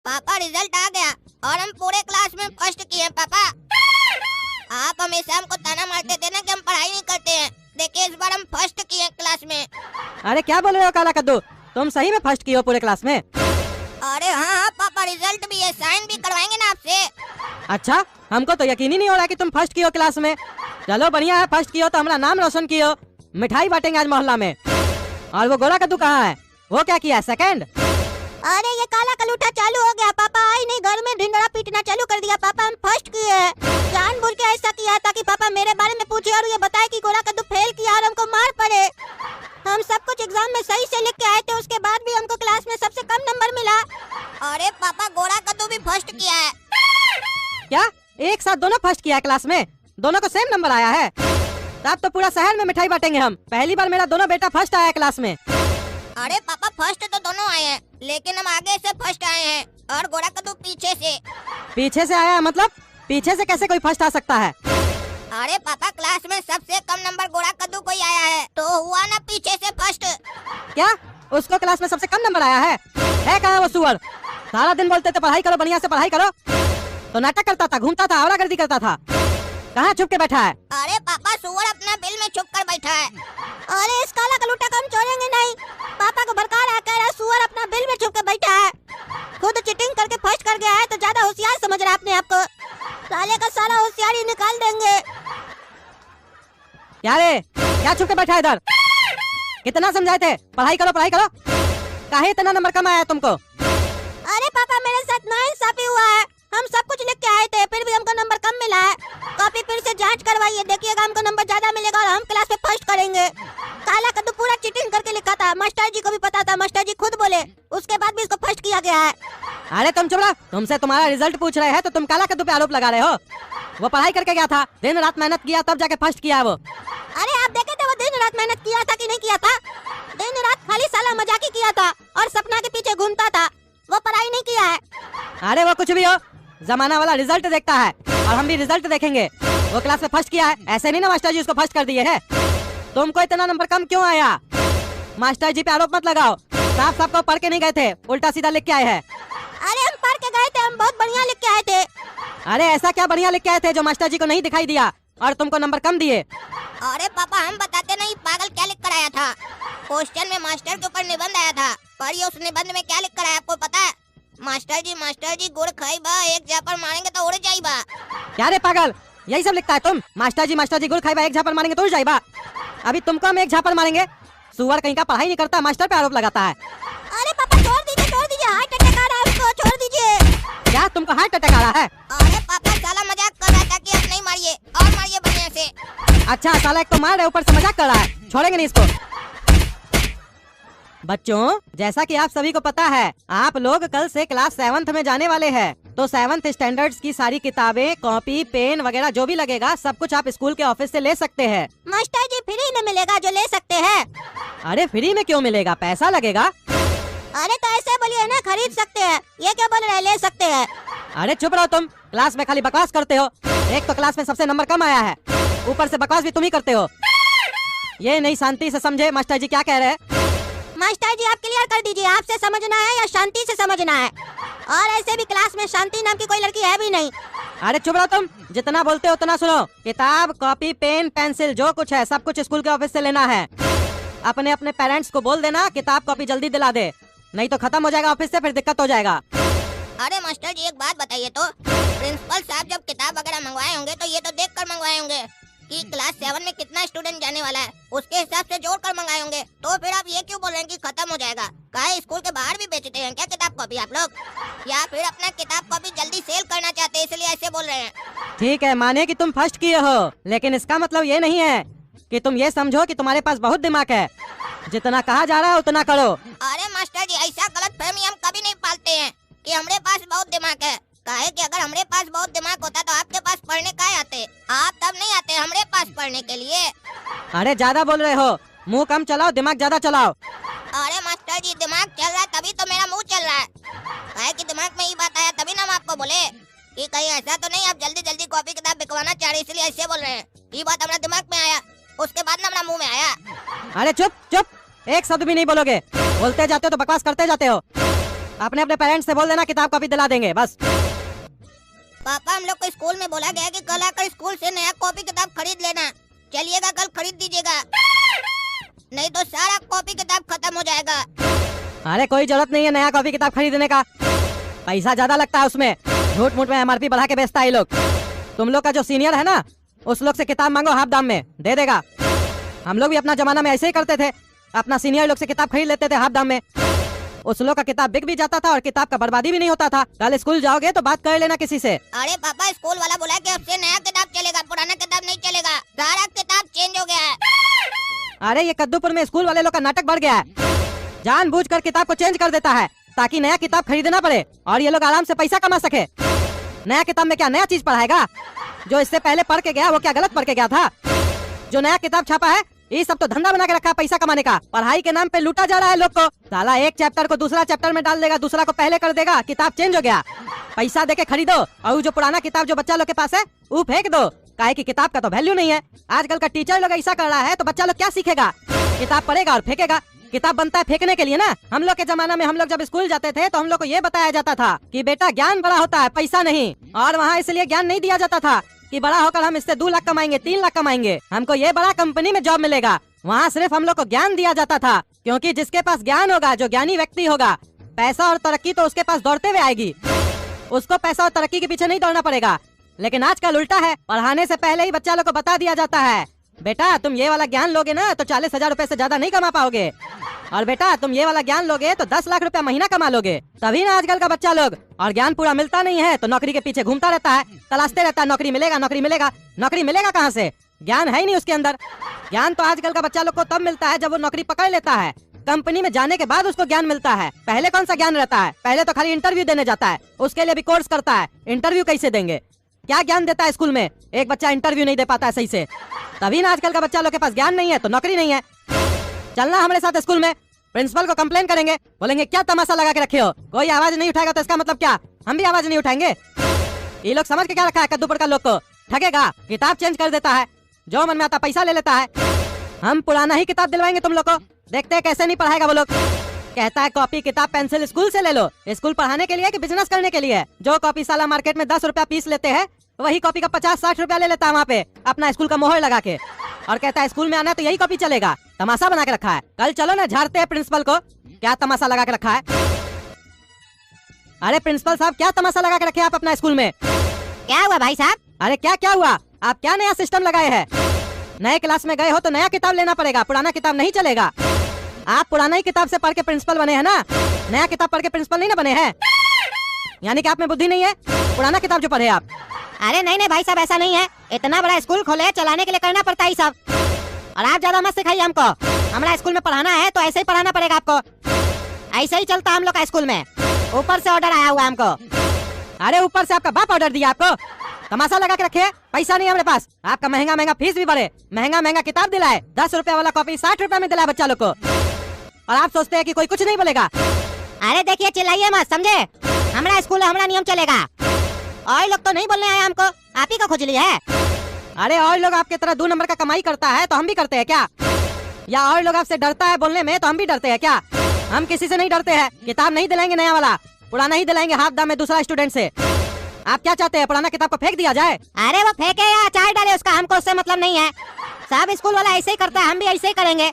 पापा रिजल्ट आ गया और हम पूरे क्लास में फर्स्ट किए हैं पापा। आप हमेशा हमको ताना मारते थे ना कि हम पढ़ाई नहीं करते हैं, देखिए इस बार हम फर्स्ट किए हैं क्लास में। अरे क्या बोल रहे हो काला कद्दू, तुम सही में फर्स्ट किए हो पूरे क्लास में? अरे हाँ पापा, रिजल्ट भी है, साइन भी करवाएंगे ना आपसे। अच्छा, हमको तो यकीन ही नहीं हो रहा कि तुम फर्स्ट किए हो क्लास में। चलो बढ़िया है, फर्स्ट किए हो तो हमारा नाम रोशन किए हो। मिठाई बांटेंगे आज मोहल्ला में। और वो गोरा कद्दू कहाँ है, वो क्या किया सेकंड? अरे ये काला कलूठा चालू हो गया पापा, आई नहीं घर में ढिंडोरा पीटना चालू कर दिया। पापा हम फर्स्ट किए हैं, जानबूझ के ऐसा किया ताकि पापा मेरे बारे में पूछे और ये बताए कि गोरा कद्दू फेल किया और हमको मार पड़े। हम सब कुछ एग्जाम में सही से लिख के आए थे, उसके बाद भी हमको क्लास में सबसे कम नंबर मिला। अरे पापा गोरा कद्दू भी फर्स्ट किया है। क्या एक साथ दोनों फर्स्ट किया है क्लास में? दोनों को सेम नंबर आया है? तब तो पूरा शहर में मिठाई बांटेंगे हम। पहली बार मेरा दोनों बेटा फर्स्ट आया है क्लास में। अरे पापा फर्स्ट तो दोनों आए हैं, लेकिन हम आगे से फर्स्ट आए हैं और गोरा कद्दू पीछे से। पीछे से आया है मतलब? पीछे से कैसे कोई फर्स्ट आ सकता है? अरे पापा क्लास में सबसे कम नंबर गोरा कद्दू को ही आया है, तो हुआ ना पीछे से फर्स्ट। क्या उसको क्लास में सबसे कम नंबर आया है? कहाँ वो सुअर? सारा दिन बोलते थे पढ़ाई करो, बढ़िया से पढ़ाई करो, तो नाटक करता था, घूमता था, आवारागर्दी करता था। कहाँ छुप के बैठा है? अरे पापा सुअर अपना बिल में छुप कर बैठा है। अरे इस काला कलूटा को हम छोड़ेंगे नहीं। पापा को भड़का रहा, कह रहा सुअर अपना बिल में छुप के बैठा है। खुद चीटिंग करके फर्स्ट कर गया है तो ज्यादा होशियार समझ रहा है अपने आप को। साले का साला होशियारी निकाल देंगे। क्या रे, क्या छुप के बैठा है इधर? कितना समझाए थे पढ़ाई करो पढ़ाई करो, काहे इतना नंबर कम आया तुमको? अरे पापा मेरे साथ नाइंसाफी हुआ है, हम सब कुछ लिख के आए थे फिर भी हमको नंबर कम मिला है। कॉपी फिर से जांच करवाइए, देखिएगा हमको नंबर ज्यादा मिलेगा और हम क्लास में फर्स्ट करेंगे। काला कद्दू पूरा चीटिंग करके लिखा था, मास्टर जी को भी पता था, मास्टर जी खुद बोले, उसके बाद भी इसको फर्स्ट किया गया है। अरे तुम चुप रहो, तुमसे तुम्हारा रिजल्ट पूछ रहे हैं तो तुम काला कद्दू पे आरोप लगा रहे हो। वो पढ़ाई करके गया था, दिन रात मेहनत किया तब जाके फर्स्ट किया है वो। अरे आप देखे थे वो दिन रात मेहनत किया था कि नहीं किया था? दिन रात खाली साला मजाक ही किया था और सपना के पीछे घूमता था, वो पढ़ाई नहीं किया है। अरे वो कुछ भी हो, जमाना वाला रिजल्ट देखता है और हम भी रिजल्ट देखेंगे। वो क्लास में फर्स्ट किया है, ऐसे नहीं ना मास्टर जी उसको फर्स्ट कर दिए है। तुमको इतना नंबर कम क्यों आया? मास्टर जी पे आरोप मत लगाओ, साफ साफ को पढ़ के नहीं गए थे, उल्टा सीधा लिख के आए हैं। अरे हम पढ़ के गए थे, हम बहुत बढ़िया लिख के आए थे। अरे ऐसा क्या बढ़िया लिख के आए थे जो मास्टर जी को नहीं दिखाई दिया और तुमको नंबर कम दिए? अरे पापा हम बताते नहीं, पागल क्या लिख कर आया था? क्वेश्चन में मास्टर के ऊपर निबंध आया था, पढ़िए उस निबंध में क्या लिख कर आया आपको पता है? मास्टर जी गुड़ खाइबा, एक झापड़ मारेंगे तो उड़ जाइबा। क्या रे पागल, यही सब लिखता है तुम? मास्टर जी गुड़ खाइबा, एक झापड़ मारेंगे तो उड़ जाइबा। अभी तुमको हम एक झापड़ मारेंगे। सुअर कहीं का पढ़ाई नहीं करता, मास्टर पे आरोप लगाता है। अरे पापा छोड़ दीजिए, हार्ट अटैक आ रहा है उसको, छोड़ दीजिए। क्या तुमको हार्ट अटैक आ रहा है? अरे पापा साला मजाक कर रहा था कि अब नहीं मारिए और मारिए बढ़िया से। अच्छा साला एक तो मार रहे ऊपर से मजाक कर रहा है, छोड़ेंगे नहीं इसको। बच्चों जैसा कि आप सभी को पता है, आप लोग कल से क्लास 7th में जाने वाले हैं, तो 7th स्टैंडर्ड्स की सारी किताबें, कॉपी, पेन वगैरह जो भी लगेगा सब कुछ आप स्कूल के ऑफिस से ले सकते हैं। मास्टर जी फ्री में मिलेगा जो ले सकते हैं? अरे फ्री में क्यों मिलेगा, पैसा लगेगा। अरे तो ऐसे बोलिए ना, खरीद सकते हैं, ये क्या बोल रहे हैं ले सकते हैं? अरे चुप रहो तुम, क्लास में खाली बकवास करते हो। एक तो क्लास में सबसे नंबर कम आया है, ऊपर से बकवास भी तुम ही करते हो। ये नहीं शांति से समझे मास्टर जी क्या कह रहे हैं। मास्टर जी आप क्लियर कर दीजिए, आपसे समझना है या शांति से समझना है? और ऐसे भी क्लास में शांति नाम की कोई लड़की है भी नहीं। अरे चुप रहो तुम, जितना बोलते हो उतना सुनो। किताब, कॉपी, पेन, पेंसिल जो कुछ है सब कुछ स्कूल के ऑफिस से लेना है। अपने अपने पेरेंट्स को बोल देना किताब कॉपी जल्दी दिला दे, नहीं तो खत्म हो जाएगा ऑफिस से, फिर दिक्कत हो जाएगा। अरे मास्टर जी एक बात बताइए तो, प्रिंसिपल साहब जब किताब वगैरह मंगवाए होंगे तो ये तो देख कर मंगवाए होंगे कि क्लास 7 में कितना स्टूडेंट जाने वाला है, उसके हिसाब से जोड़ कर मंगाए होंगे। तो फिर आप ये क्यों बोल रहे हैं कि खत्म हो जाएगा? काहे स्कूल के बाहर भी बेचते हैं क्या किताब कॉपी आप लोग, या फिर अपना किताब कॉपी जल्दी सेल करना चाहते हैं इसलिए ऐसे बोल रहे हैं? ठीक है माने कि तुम फर्स्ट किए हो, लेकिन इसका मतलब ये नहीं है कि तुम ये समझो कि तुम्हारे पास बहुत दिमाग है। जितना कहा जा रहा है उतना करो। अरे मास्टर जी ऐसा गलत फहमी हम कभी नहीं पालते हैं कि हमरे पास बहुत दिमाग है। काहे कि अगर हमरे पास बहुत दिमाग होता तो आपके पास पढ़ने काहे आते? आप तब नहीं आते हमरे पास पढ़ने के लिए। अरे ज्यादा बोल रहे हो, मुंह कम चलाओ, दिमाग ज्यादा चलाओ। अरे मास्टर जी दिमाग चल रहा है तभी तो मेरा मुंह चल रहा है। काहे कि दिमाग में ये बात आया तभी ना हम आपको बोले कि कहीं ऐसा तो नहीं आप जल्दी जल्दी कॉपी किताब बिकवाना चाह रहे इसलिए ऐसे बोल रहे हैं। ये बात हमारा दिमाग में आया, उसके बाद ना हमारा मुँह में आया। अरे चुप चुप, एक शब्द भी नहीं बोलोगे, बोलते जाते हो तो बकवास करते जाते हो। अपने अपने पेरेंट्स से बोल देना किताब कॉपी दिला देंगे बस। पापा हम लोग को स्कूल में बोला गया कि कल आकर स्कूल से नया कॉपी किताब खरीद लेना। चलिएगा कल खरीद दीजिएगा, नहीं तो सारा कॉपी किताब खत्म हो जाएगा। अरे कोई जरूरत नहीं है नया कॉपी किताब खरीदने का, पैसा ज्यादा लगता है उसमें, झूठ मूठ में MRP बढ़ा के बेचता है ये लोग। तुम लोग का जो सीनियर है ना उस लोग से किताब मांगो, हाफ दाम में दे देगा। हम लोग भी अपना जमाना में ऐसे ही करते थे, अपना सीनियर लोग से किताब खरीद लेते थे हाफ दाम में। उस लोग का किताब बिक भी जाता था और किताब का बर्बादी भी नहीं होता था। कल स्कूल जाओगे तो बात कर लेना किसी से। अरे पापा स्कूल वाला बोला कि अब से नया किताब चलेगा, पुराना किताब नहीं चलेगा, सारा किताब चेंज हो गया है। अरे ये कद्दूपुर में स्कूल वाले लोग का नाटक बढ़ गया है, जानबूझकर किताब को चेंज कर देता है ताकि नया किताब खरीदना पड़े और ये लोग आराम से पैसा कमा सके। नया किताब में क्या नया चीज पढ़ाएगा? जो इससे पहले पढ़ के गया वो क्या गलत पढ़ के गया था? जो नया किताब छापा है ये सब तो धंधा बना के रखा है पैसा कमाने का। पढ़ाई के नाम पे लूटा जा रहा है लोग को। साला एक चैप्टर को दूसरा चैप्टर में डाल देगा, दूसरा को पहले कर देगा, किताब चेंज हो गया। पैसा देके खरीदो और जो पुराना किताब जो बच्चा लोग के पास है वो फेंक दो, काहे कि किताब का तो वैल्यू नहीं है। आजकल का टीचर लोग ऐसा कर रहा है तो बच्चा लोग क्या सीखेगा? किताब पढ़ेगा और फेंकेगा। किताब बनता है फेंकने के लिए ना। हम लोग के जमाना में हम लोग जब स्कूल जाते थे तो हम लोग को ये बताया जाता था कि बेटा ज्ञान बड़ा होता है, पैसा नहीं। और वहाँ इसलिए ज्ञान नहीं दिया जाता था कि बड़ा होकर हम इससे 2 लाख कमाएंगे, 3 लाख कमाएंगे, हमको ये बड़ा कंपनी में जॉब मिलेगा। वहाँ सिर्फ हम लोग को ज्ञान दिया जाता था, क्योंकि जिसके पास ज्ञान होगा, जो ज्ञानी व्यक्ति होगा, पैसा और तरक्की तो उसके पास दौड़ते हुए आएगी। उसको पैसा और तरक्की के पीछे नहीं दौड़ना पड़ेगा। लेकिन आजकल उल्टा है, पढ़ाने से पहले ही बच्चा लोग को बता दिया जाता है बेटा तुम ये वाला ज्ञान लोगे ना तो 40,000 रुपए से ज्यादा नहीं कमा पाओगे, और बेटा तुम ये वाला ज्ञान लोगे तो 10 लाख रुपया महीना कमा लोगे। तभी ना आजकल का बच्चा लोग, और ज्ञान पूरा मिलता नहीं है तो नौकरी के पीछे घूमता रहता है, तलाशते रहता है नौकरी मिलेगा नौकरी मिलेगा। नौकरी मिलेगा कहाँ से? ज्ञान है ही नहीं उसके अंदर। ज्ञान तो आजकल का बच्चा लोग को तब मिलता है जब वो नौकरी पकड़ लेता है। कंपनी में जाने के बाद उसको ज्ञान मिलता है। पहले कौन सा ज्ञान रहता है? पहले तो खाली इंटरव्यू देने जाता है, उसके लिए भी कोर्स करता है। इंटरव्यू कैसे देंगे? क्या ज्ञान देता है स्कूल में? एक बच्चा इंटरव्यू नहीं दे पाता है सही से। तभी ना आजकल का बच्चा लोग के पास ज्ञान नहीं है तो नौकरी नहीं है। चलना हमारे साथ स्कूल में, प्रिंसिपल को कंप्लेन करेंगे, बोलेंगे क्या तमाशा लगा के रखे हो, कोई आवाज नहीं उठाएगा तो इसका मतलब क्या? हम भी आवाज नहीं उठाएंगे। ये लोग समझ के क्या रखा है कद्दूपुर का लोग को? ठगेगा, किताब चेंज कर देता है, जो मन में आता पैसा ले लेता है। हम पुराना ही किताब दिलवाएंगे तुम लोग को, देखते हैं कैसे नहीं पढ़ाएगा वो लोग। कहता है कॉपी किताब पेंसिल स्कूल से ले लो। स्कूल पढ़ाने के लिए कि बिजनेस करने के लिए? जो कॉपी साला मार्केट में 10 रुपया पीस लेते हैं वही कॉपी का 50-60 रुपया ले लेता है वहाँ पे अपना स्कूल का मोहर लगा के, और कहता है स्कूल में आना तो यही कॉपी चलेगा। तमाशा बना के रखा है। कल चलो ना झाड़ते हैं प्रिंसिपल को, क्या तमाशा लगा के रखा है। अरे प्रिंसिपल साहब क्या तमाशा लगा के रखे आप अपना स्कूल में? क्या हुआ भाई साहब? अरे क्या हुआ? आप क्या नया सिस्टम लगाए हैं? नए क्लास में गए हो तो नया किताब लेना पड़ेगा, पुराना किताब नहीं चलेगा। आप पुराना ही किताब से पढ़ के प्रिंसिपल बने हैं ना, नया किताब पढ़ के प्रिंसिपल नहीं ना बने हैं। यानी कि आप में बुद्धि नहीं है, पुराना किताब जो पढ़े आप। अरे नहीं भाई साहब ऐसा नहीं है, इतना बड़ा स्कूल खोले चलाने के लिए करना पड़ता है सब। और आप ज्यादा मत सिखाइए हमको, हमारा स्कूल में पढ़ाना है तो ऐसे ही पढ़ाना पड़ेगा आपको। ऐसे ही चलता हम लोग का स्कूल में, ऊपर से ऑर्डर आया हुआ हमको। अरे ऊपर से आपका बाप ऑर्डर दिया आपको? तमाशा लगा के रखे, पैसा नहीं हमारे पास। आपका महंगा फीस भी बढ़े, महंगा किताब दिलाए, 10 रुपया वाला कॉपी 60 रुपया में दिलाए बच्चा लोग को, और आप सोचते हैं कि कोई कुछ नहीं बोलेगा। अरे देखिए चिल्लाइए मत, समझे? हमारा स्कूल है, हमारा नियम चलेगा। और लोग तो नहीं बोलने आए हमको, आप ही का खुजली है। अरे और लोग आपके तरह 2 नंबर का कमाई करता है तो हम भी करते हैं क्या? या और लोग आपसे डरता है बोलने में तो हम भी डरते हैं क्या? हम किसी से नहीं डरते हैं। किताब नहीं दिलाएंगे नया वाला, पुराना ही दिलाएंगे हाफ दाम में दूसरा स्टूडेंट से। आप क्या चाहते हैं, पुराना किताब को फेंक दिया जाए? अरे वो फेंके या अचार डाले उसका हमको उससे मतलब नहीं है। सब स्कूल वाला ऐसे ही करता है, हम भी ऐसे ही करेंगे।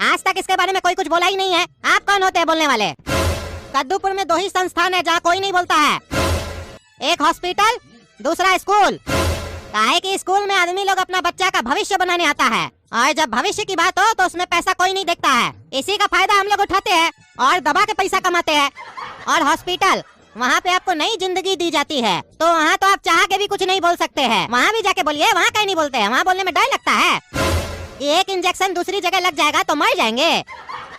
आज तक इसके बारे में कोई कुछ बोला ही नहीं है। आप कौन होते हैं बोलने वाले? कद्दूपुर में 2 ही संस्थान है जहाँ कोई नहीं बोलता है, एक हॉस्पिटल, दूसरा स्कूल। काहे कि स्कूल में आदमी लोग अपना बच्चा का भविष्य बनाने आता है, और जब भविष्य की बात हो तो उसमें पैसा कोई नहीं देखता है। इसी का फायदा हम लोग उठाते हैं और दबा के पैसा कमाते हैं। और हॉस्पिटल, वहाँ पे आपको नई जिंदगी दी जाती है, तो वहाँ तो आप चाह के भी कुछ नहीं बोल सकते हैं। वहाँ भी जाके बोलिए, वहाँ कहीं नहीं बोलते हैं, वहाँ बोलने में डर लगता है। एक इंजेक्शन दूसरी जगह लग जाएगा तो मर जाएंगे।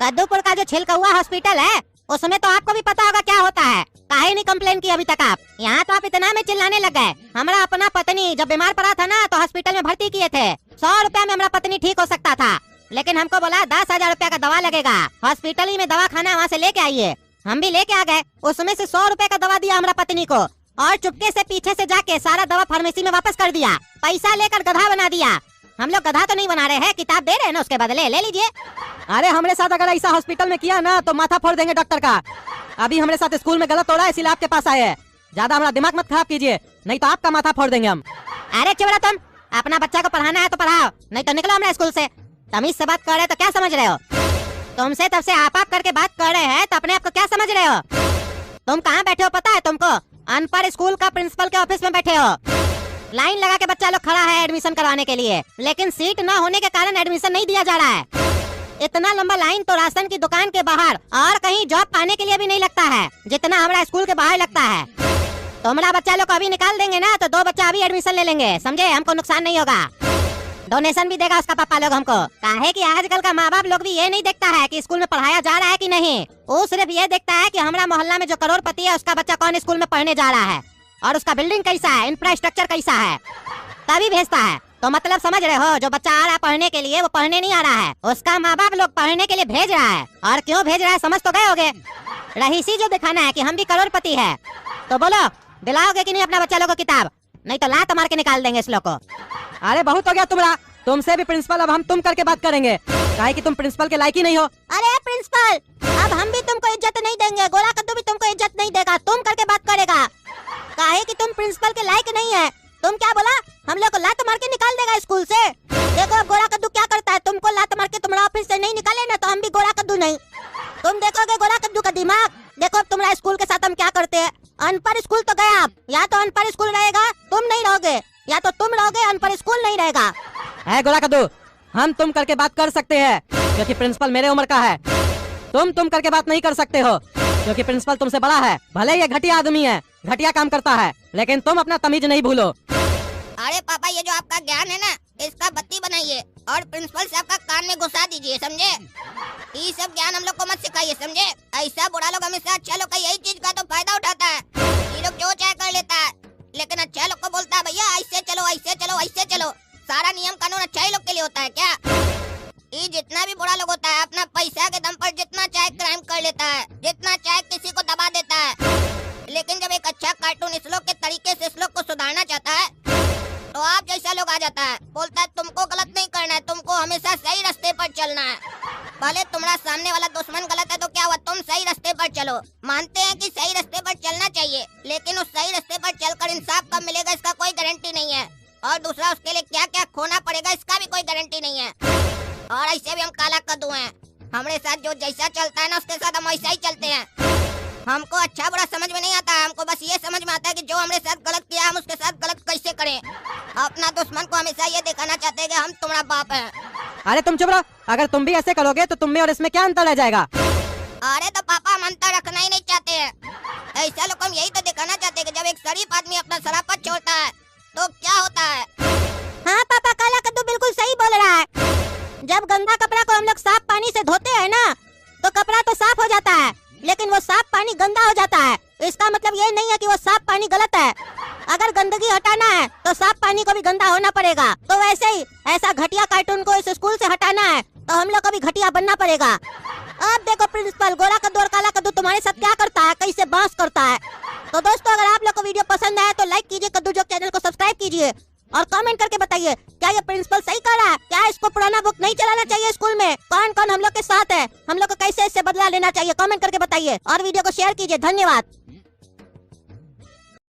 कद्दूपुर का जो छिलका हुआ हॉस्पिटल है उसमें तो आपको भी पता होगा क्या होता है। काहे नहीं कंप्लेन की अभी तक आप? यहाँ तो आप इतना में चिल्लाने लग गए। हमारा अपना पत्नी जब बीमार पड़ा था ना तो हॉस्पिटल में भर्ती किए थे। 100 रुपया में हमारा पत्नी ठीक हो सकता था, लेकिन हमको बोला 10,000 रुपया का दवा लगेगा, हॉस्पिटल ही में दवा खाना वहाँ से लेके आइए। हम भी लेके आ गए, उसमें से 100 रुपए का दवा दिया हमारा पत्नी को, और चुपके से पीछे से जाके सारा दवा फार्मेसी में वापस कर दिया। पैसा लेकर गधा बना दिया। हम लोग गधा तो नहीं बना रहे हैं, किताब दे रहे हैं ना, उसके बदले ले लीजिए। अरे हमारे साथ अगर ऐसा हॉस्पिटल में किया ना तो माथा फोड़ देंगे डॉक्टर का। अभी हमारे साथ स्कूल में गलत हो रहा है इसीलिए आपके पास आए हैं। ज्यादा हमारा दिमाग मत खराब कीजिए, नहीं तो आपका माथा फोड़ देंगे हम। अरे चुप रहो तुम, अपना बच्चा को पढ़ाना है तो पढ़ाओ, नहीं तो निकलो हमारे स्कूल से। तमीज से बात कर रहे हो तो क्या समझ रहे हो? तुमसे तब से आप करके बात कर रहे हैं तो अपने आप को क्या समझ रहे हो? तुम कहाँ बैठे हो पता है तुमको? अनपढ़ स्कूल का प्रिंसिपल के ऑफिस में बैठे हो। लाइन लगा के बच्चा लोग खड़ा है एडमिशन करवाने के लिए, लेकिन सीट न होने के कारण एडमिशन नहीं दिया जा रहा है। इतना लंबा लाइन तो राशन की दुकान के बाहर और कहीं जॉब पाने के लिए भी नहीं लगता है जितना हमारा स्कूल के बाहर लगता है। तुम्हारा बच्चा लोग को अभी निकाल देंगे ना तो 2 बच्चा अभी एडमिशन ले लेंगे, समझे? हमको नुकसान नहीं होगा, डोनेशन भी देगा उसका पापा लोग हमको। काहे कि आजकल का माँ बाप लोग भी ये नहीं देखता है कि स्कूल में पढ़ाया जा रहा है कि नहीं, वो सिर्फ ये देखता है कि हमारा मोहल्ला में जो करोड़पति है उसका बच्चा कौन स्कूल में पढ़ने जा रहा है और उसका बिल्डिंग कैसा है, इंफ्रास्ट्रक्चर कैसा है, तभी भेजता है। तो मतलब समझ रहे हो, जो बच्चा आ रहा है पढ़ने के लिए वो पढ़ने नहीं आ रहा है, उसका माँ बाप लोग पढ़ने के लिए भेज रहा है। और क्यों भेज रहा है समझ तो गए होगे, रहीसी जो दिखाना है कि हम भी करोड़पति है। तो बोलो दिलाओगे कि नहीं अपना बच्चा लोग को किताब, नहीं तो लात मार के निकाल देंगे इस लोग को। अरे बहुत हो गया तुम्हारा, तुमसे भी प्रिंसिपल अब हम तुम करके बात करेंगे, काहे कि तुम प्रिंसिपल के लायक ही नहीं हो। अरे प्रिंसिपल, अब हम भी तुमको इज्जत नहीं देंगे, गोला कद्दू भी तुमको इज्जत नहीं देगा, तुम करके बात करेगा। काहे कि तुम प्रिंसिपल के लायक नहीं है। तुम क्या बोला? हम लोग को लात मार के निकाल देगा स्कूल से। देखो अब गोला कद्दू क्या करता है, तुमको लात मार के तुम्हारा ऑफिस से नहीं निकाले ना तो हम भी गोला कद्दू नहीं। तुम देखोगे गोला कद्दू का दिमाग। देखो अब तुम्हारा स्कूल के साथ हम क्या करते हैं। अनपढ़ स्कूल तो गया, आप या तो अनपढ़ स्कूल रहेगा, तुम नहीं रहोगे, या तो तुम रहोगे, अनपढ़ स्कूल नहीं रहेगा। है गोला कद्दू, हम तुम करके बात कर सकते हैं क्योंकि प्रिंसिपल मेरे उम्र का है। तुम करके बात नहीं कर सकते हो क्योंकि प्रिंसिपल तुमसे बड़ा है। भले ये घटिया आदमी है, घटिया काम करता है, लेकिन तुम अपना तमीज नहीं भूलो। अरे पापा, ये जो आपका ज्ञान है ना, इसका बत्ती बनाइए और प्रिंसिपल साहब का कान में घुसा दीजिए, समझे? ये सब ज्ञान हम लोग को मत सिखाइए, समझे? ऐसा बुरा लोग हमेशा अच्छा लोग का यही चीज का तो फायदा उठाता है। ये लोग जो चाहे कर लेता है, लेकिन अच्छा लोग को बोलता है भैया ऐसे चलो, ऐसे चलो, ऐसे चलो। सारा नियम कानून अच्छा ही लोग के लिए होता है क्या? ये जितना भी बुरा लोग होता है अपना पैसा के दम पर जितना चाहे क्राइम कर लेता है, जितना चाहे किसी को दबा देता है। लेकिन जब एक अच्छा कार्टून इस लोग के तरीके से इस लोग को सुधारना चाहता है तो आप जैसा लोग आ जाता है, बोलता है तुमको गलत नहीं करना है, तुमको हमेशा सही रास्ते पर चलना है। भले तुम्हारा सामने वाला दुश्मन गलत है तो क्या हुआ, तुम सही रास्ते पर चलो। मानते हैं कि सही रास्ते पर चलना चाहिए, लेकिन उस सही रास्ते पर चलकर इंसाफ कब मिलेगा इसका कोई गारंटी नहीं है, और दूसरा उसके लिए क्या क्या खोना पड़ेगा इसका भी कोई गारंटी नहीं है। और ऐसे भी हम काला कद्दू हैं, हमारे साथ जो जैसा चलता है ना उसके साथ हम वैसा ही चलते हैं। हमको अच्छा बुरा समझ में नहीं आता, हमको बस ये समझ में आता है कि जो हमारे साथ गलत किया हम उसके साथ गलत कैसे करें। अपना दुश्मन को हमेशा ये दिखाना चाहते हैं कि हम तुम्हारा बाप है। अरे तुम चुप रहो, अगर तुम भी ऐसे करोगे तो तुम में और इसमें क्या अंतर रह जाएगा? अरे तो पापा हम अंतर रखना ही नहीं चाहते हैं, ऐसा लोग हम यही तो दिखाना चाहते हैं कि जब एक शरीफ आदमी अपना शराफत छोड़ता है तो क्या होता है। हाँ पापा, काला कद्दू बिल्कुल सही बोल रहा है। जब गंदा कपड़ा को हम लोग साफ पानी से धोते हैं ना तो कपड़ा तो साफ हो जाता है, लेकिन वो साफ पानी गंदा हो जाता है। इसका मतलब ये नहीं है कि वो साफ पानी गलत है। अगर गंदगी हटाना है तो साफ पानी को भी गंदा होना पड़ेगा। तो वैसे ही ऐसा घटिया कार्टून को इस स्कूल से हटाना है तो हम लोग को भी घटिया बनना पड़ेगा। अब देखो प्रिंसिपल गोला कद्दू और काला कद्दू तुम्हारे साथ क्या करता है, कैसे बांस करता है। तो दोस्तों अगर आप लोग को वीडियो पसंद आया तो लाइक कीजिए, कद्दू जोक चैनल को सब्सक्राइब कीजिए और कमेंट करके बताइए क्या ये प्रिंसिपल सही कर रहा है, क्या इसको पुराना बुक नहीं चलाना चाहिए स्कूल में, कौन कौन हम लोग के साथ है, हम लोग को कैसे इससे बदला लेना चाहिए, कमेंट करके बताइए और वीडियो को शेयर कीजिए। धन्यवाद।